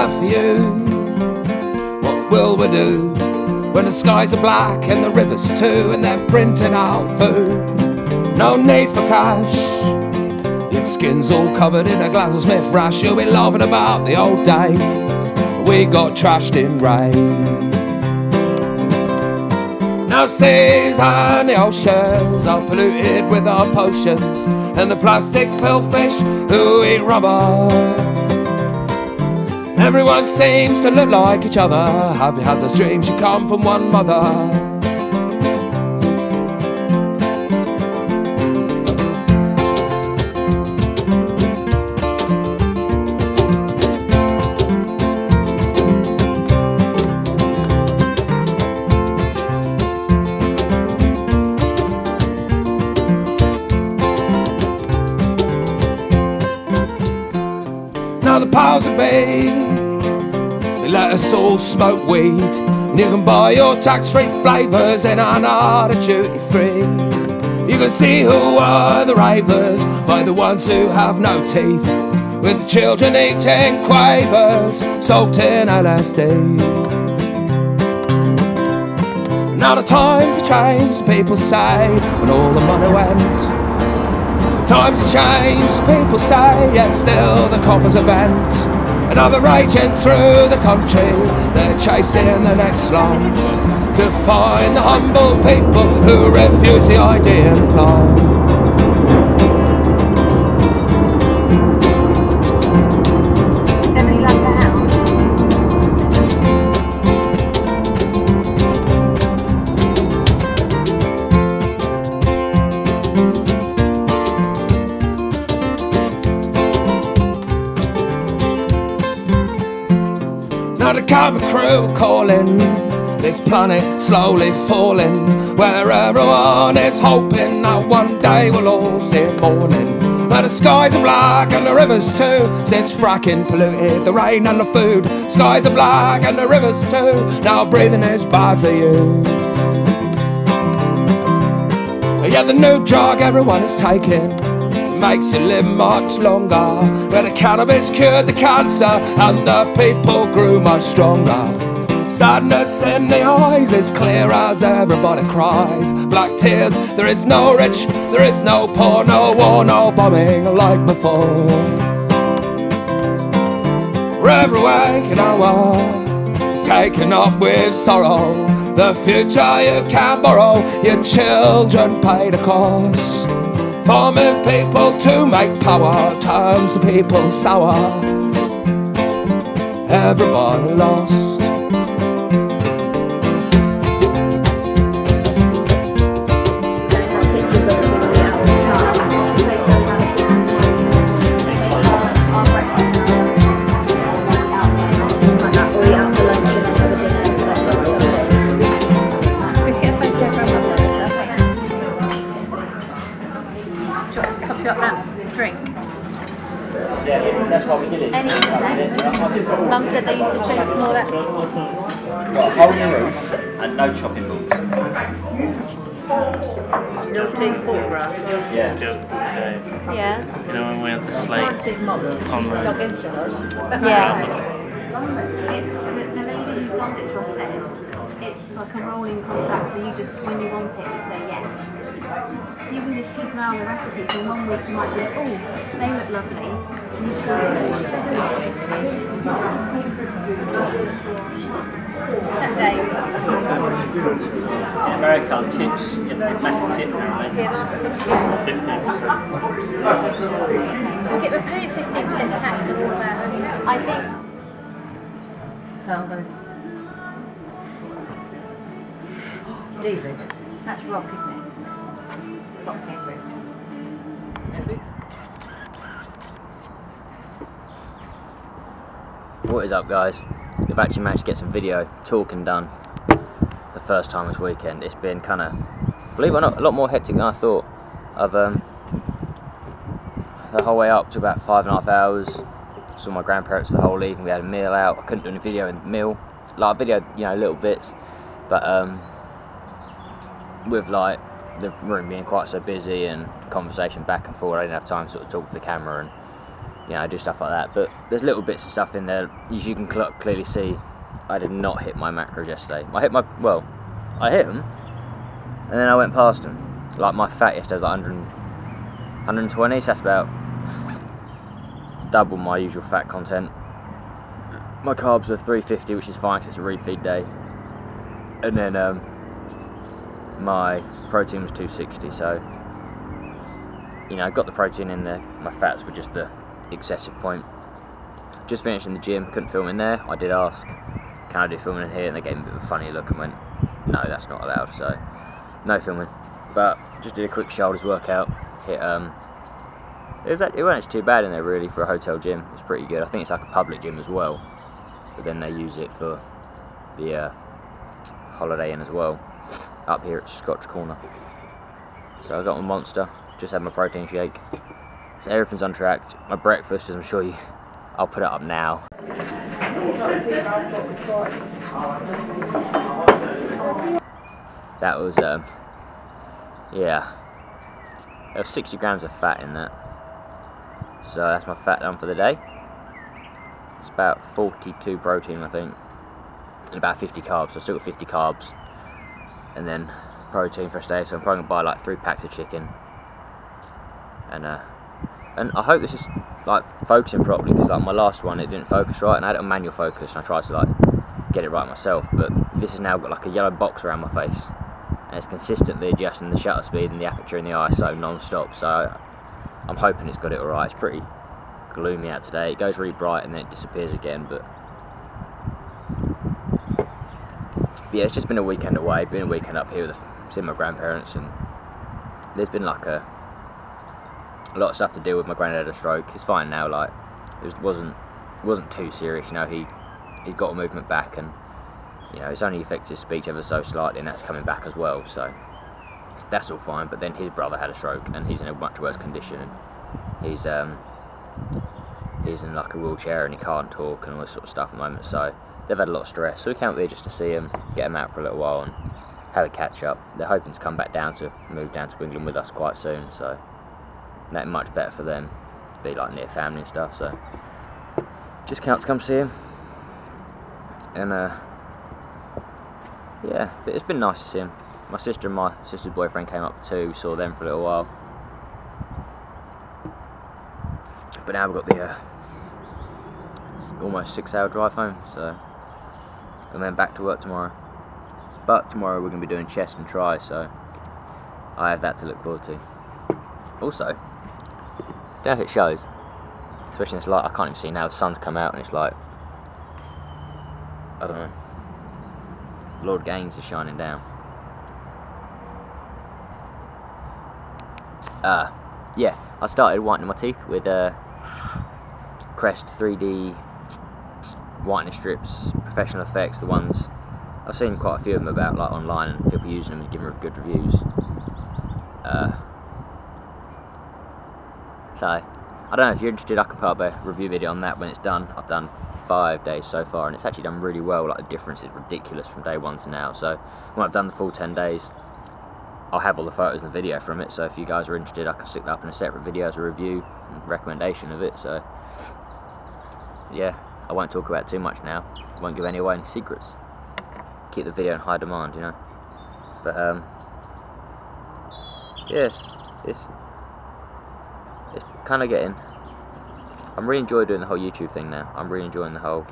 bad for you. What will we do when the skies are black and the rivers too, and they're printing out food? No need for cash. Your skin's all covered in a GlaxoSmith rash. You'll be laughing about the old days we got trashed in rain. Now seas and the oceans are polluted with our potions, and the plastic filled fish who eat rubber. Everyone seems to look like each other. Have you had those dreams you come from one mother? Now the powers that be, they let us all smoke weed, and you can buy your tax-free flavours in and out of duty-free. You can see who are the ravers by the ones who have no teeth, with the children eating quavers soaked in LSD. Now the times have changed, people say, when all the money went. Times have changed, people say, yet still the coppers are bent. And now they're raging through the country, they're chasing the next slums to find the humble people who refuse the ID and climb. Now the cabin crew calling, this planet slowly falling, where everyone is hoping that one day we'll all see morning. Now the skies are black and the rivers too, since fracking polluted the rain and the food. Skies are black and the rivers too, now breathing is bad for you. Yet the new drug everyone is taking makes you live much longer, where the cannabis cured the cancer and the people grew much stronger. Sadness in the eyes is clear as everybody cries. Black tears, there is no rich, there is no poor, no war, no bombing like before. Every waking hour is taken up with sorrow. The future you can't borrow, your children pay the cost. Farming people to make power turns the people sour. Everybody lost. Drink. Yeah, that's why we did it. Any insects? Mum said they used to chase more of that. Got a hole in the roof and no chopping boards. No team photograph. Yeah. Yeah. You know when we had the slate on the dug into us. yeah. The lady who sold it to us said it's like a rolling contract, so you just, when you want it, you say yes. So you can just keep an eye on the recipes, and 1 week you might be like, oh, they look lovely. And you just go that day. In America, chips, you have to get massive tip apparently. Yeah, 50%. we'll we're paying 15% tax on all of our hotels. I think. So I'm going to. David. That's rock, isn't it? Stop Henry. What is up, guys? We've actually managed to get some video talking done the first time this weekend. It's been kind of, believe it or not, a lot more hectic than I thought. I've the whole way up to about 5.5 hours. Saw my grandparents the whole evening. We had a meal out. I couldn't do any video in the meal. Like, video, you know, little bits, but with like the room being quite so busy and conversation back and forth, I didn't have time to sort of talk to the camera and yeah, I do stuff like that. But there's little bits of stuff in there. As you can clearly see, I did not hit my macros yesterday. I hit them, and then I went past them. Like my fat yesterday was like 120, so that's about double my usual fat content. My carbs were 350, which is fine because it's a refeed day. And then my protein was 260, so you know, I got the protein in there. My fats were just the excessive point. Just finished in the gym, couldn't film in there. I did ask, can I do filming in here? And they gave me a bit of a funny look and went, no, that's not allowed, so no filming. But just did a quick shoulders workout. Hit it wasn't actually too bad in there really for a hotel gym. It's pretty good. I think it's like a public gym as well, but then they use it for the Holiday Inn as well, up here at Scotch Corner. So I got my Monster, just had my protein shake. So everything's on track. My breakfast, as I'm sure I'll put it up now. That was yeah, there was 60 grams of fat in that. So that's my fat done for the day. It's about 42 protein, I think, and about 50 carbs. So I still got 50 carbs, and then protein for a day. So I'm probably gonna buy like 3 packs of chicken, and I hope this is like focusing properly, because like my last one, it didn't focus right, and I had it on manual focus, and I tried to like get it right myself. But this has now got like a yellow box around my face, and it's consistently adjusting the shutter speed and the aperture in the ISO non-stop. So I'm hoping it's got it alright. It's pretty gloomy out today. It goes really bright and then it disappears again, but yeah, it's just been a weekend away. Been a weekend up here with seeing my grandparents, and there's been like a lot of stuff to deal with. My granddad had a stroke. He's fine now. Like it wasn't too serious, you know. He's got a movement back, and you know, it's only affected his speech ever so slightly, and that's coming back as well. So that's all fine. But then his brother had a stroke, and he's in a much worse condition, and he's in like a wheelchair, and he can't talk and all this sort of stuff at the moment. So they've had a lot of stress. So we came up here just to see him, get him out for a little while, and have a catch up. They're hoping to come back down to move down to England with us quite soon. So that'd be much better for them, be like near family and stuff. So just came out to come see him, and yeah, but it's been nice to see him. My sister and my sister's boyfriend came up too. We saw them for a little while. But now we've got the almost 6-hour drive home, so, and then back to work tomorrow. But tomorrow we're going to be doing chest and tries, so I have that to look forward to. Also, don't know if it shows, especially in this light. I can't even see now. The sun's come out and it's like, I don't know, Lord Gaines is shining down. Yeah, I started whitening my teeth with Crest 3D whitening strips, Professional Effects. The ones I've seen quite a few of them about, like online, and people using them and giving them good reviews. So I don't know if you're interested. I can put up a review video on that when it's done. I've done 5 days so far, and it's actually done really well. Like the difference is ridiculous from day 1 to now. So when I've done the full 10 days, I'll have all the photos and the video from it. So if you guys are interested, I can stick that up in a separate video as a review and recommendation of it. So yeah, I won't talk about it too much now. I won't give away any secrets. Keep the video in high demand, you know. But yes, it's kind of getting. I'm really enjoying doing the whole YouTube thing now. I'm really enjoying the whole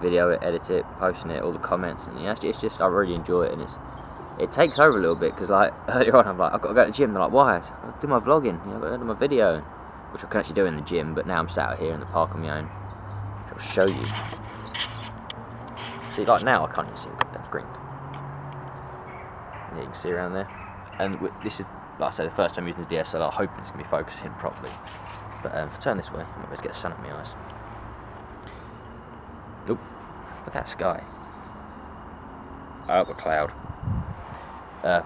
video, edit it, posting it, all the comments, and you know, it's just I really enjoy it, and it takes over a little bit, because like earlier on I'm like, I've got to go to the gym. They're like, why? I'll do my vlogging, you know, I've got to do my video, which I can actually do in the gym, but now I'm sat out here in the park on my own. I'll show you. See, like now I can't even see the goddamn screen. Yeah, you can see around there. And this is, like I say, the first time using the DSLR, hoping it's going to be focusing properly. But if I turn this way, I might be able to get sun at my eyes. Nope. Look at that sky. Oh, a cloud. But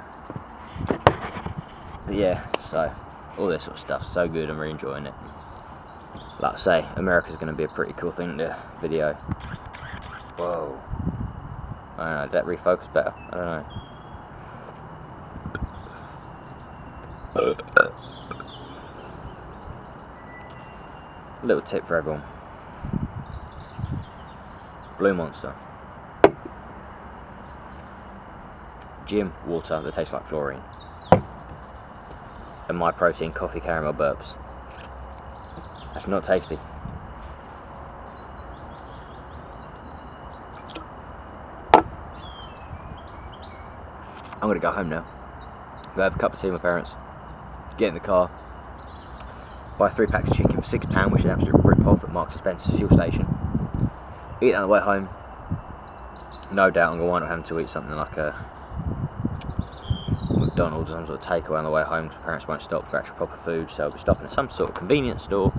yeah, so all this sort of stuff, so good. I'm really enjoying it. Like I say, America's going to be a pretty cool thing to video. Whoa. I don't know, did that refocus better? I don't know. little tip for everyone. Blue Monster. Gym water that tastes like chlorine. And My Protein coffee caramel burps. That's not tasty. I'm gonna go home now. Go have a cup of tea with my parents. Get in the car. Buy 3 packs of chicken for £6, which is an absolute rip-off at Marks and Spencer's fuel station. Eat it on the way home. No doubt I'm going to wind up having to eat something like a McDonald's or some sort of takeaway on the way home, because parents won't stop for actual proper food, so I'll be stopping at some sort of convenience store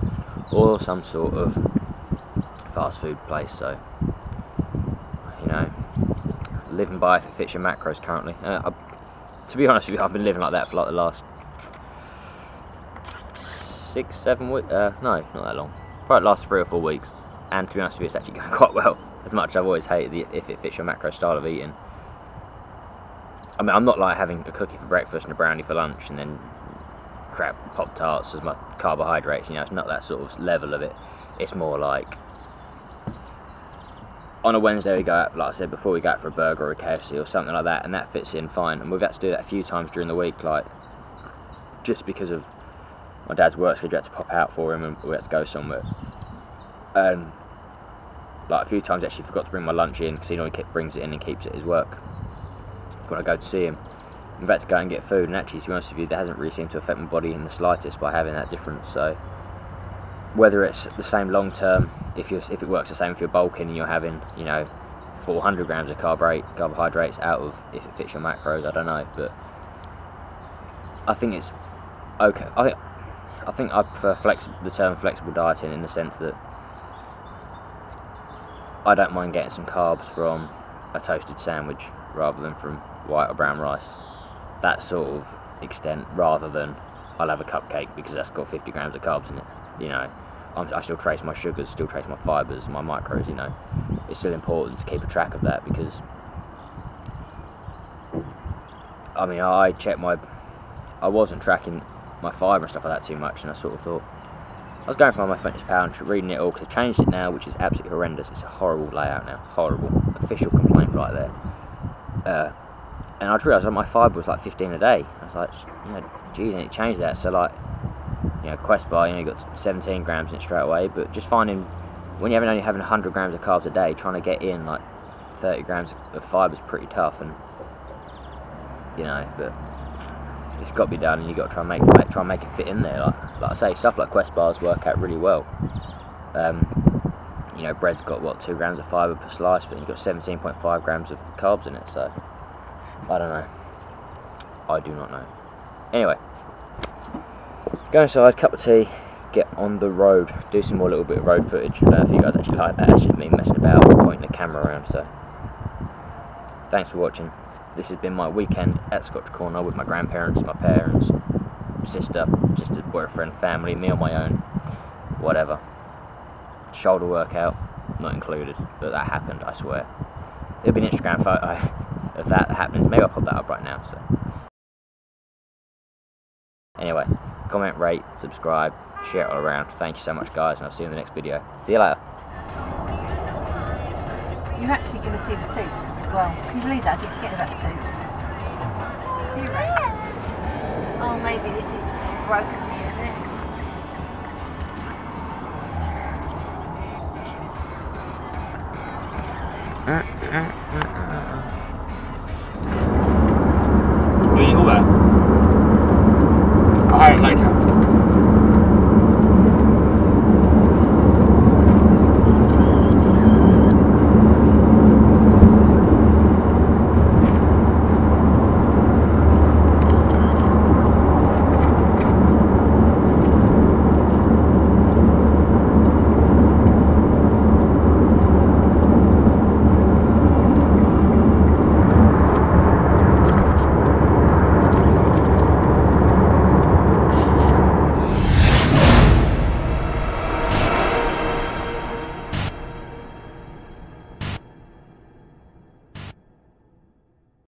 or some sort of fast food place. So, you know, living by if it fits your macros currently. To be honest with you, I've been living like that for like the last 6-7 weeks. No, not that long. Probably the last 3 or 4 weeks. And to be honest with you, it's actually going quite well. As much as I've always hated the if it fits your macro style of eating. I mean, I'm not like having a cookie for breakfast and a brownie for lunch and then crap Pop-Tarts as my carbohydrates. You know, it's not that sort of level of it. It's more like on a Wednesday we go out, like I said before, we go out for a burger or a KFC or something like that, and that fits in fine. And we've had to do that a few times during the week, like just because of my dad's work schedule. We had to pop out for him and we had to go somewhere. Like a few times I actually forgot to bring my lunch in, because he normally brings it in and keeps it at his work when I go to see him. We've had to go and get food, and actually, to be honest with you, that hasn't really seemed to affect my body in the slightest by having that difference. So whether it's the same long term, if it works the same if you're bulking and you're having, you know, 400 grams of carbohydrates out of if it fits your macros, I don't know, but I think it's okay. I think I prefer the term flexible dieting in the sense that I don't mind getting some carbs from a toasted sandwich rather than from white or brown rice. That sort of extent, rather than I'll have a cupcake because that's got 50 grams of carbs in it. You know, I still trace my sugars, still trace my fibres, my macros. You know, it's still important to keep a track of that, because I mean, I wasn't tracking my fibre and stuff like that too much, and I sort of thought, I was going for my MyFitnessPal and reading it all, because I've changed it now, which is absolutely horrendous. It's a horrible layout now, horrible. Official complaint right there. And I realised that my fibre was like 15 a day. I was like, you know, geez, I need to change that. So like, you know, Quest Bar, you know, you got 17 grams in it straight away, but just finding, when you're only having 100 grams of carbs a day, trying to get in like 30 grams of fibre is pretty tough, and, you know, but it's got to be done, and you've got to try and make it fit in there. Like I say, stuff like Quest Bars work out really well. You know, bread's got, what, 2 grams of fibre per slice, but you've got 17.5 grams of carbs in it, so I don't know. I do not know. Anyway, go inside, cup of tea, get on the road, do some more little bit of road footage. I don't know if you guys actually like that. It's just me messing about, pointing the camera around. So thanks for watching. This has been my weekend at Scotch Corner with my grandparents, my parents, sister's boyfriend, family, me on my own, whatever. Shoulder workout, not included, but that happened, I swear. There'll be an Instagram photo of that happening. Maybe I'll pop that up right now. So anyway, comment, rate, subscribe, share it all around. Thank you so much, guys, and I'll see you in the next video. See you later. You're actually going to see the soups as well. Can you believe that? I did forget about the soups. Do you reckon? Oh, maybe this is broken here, is it? Will you go back? I'll hire it later.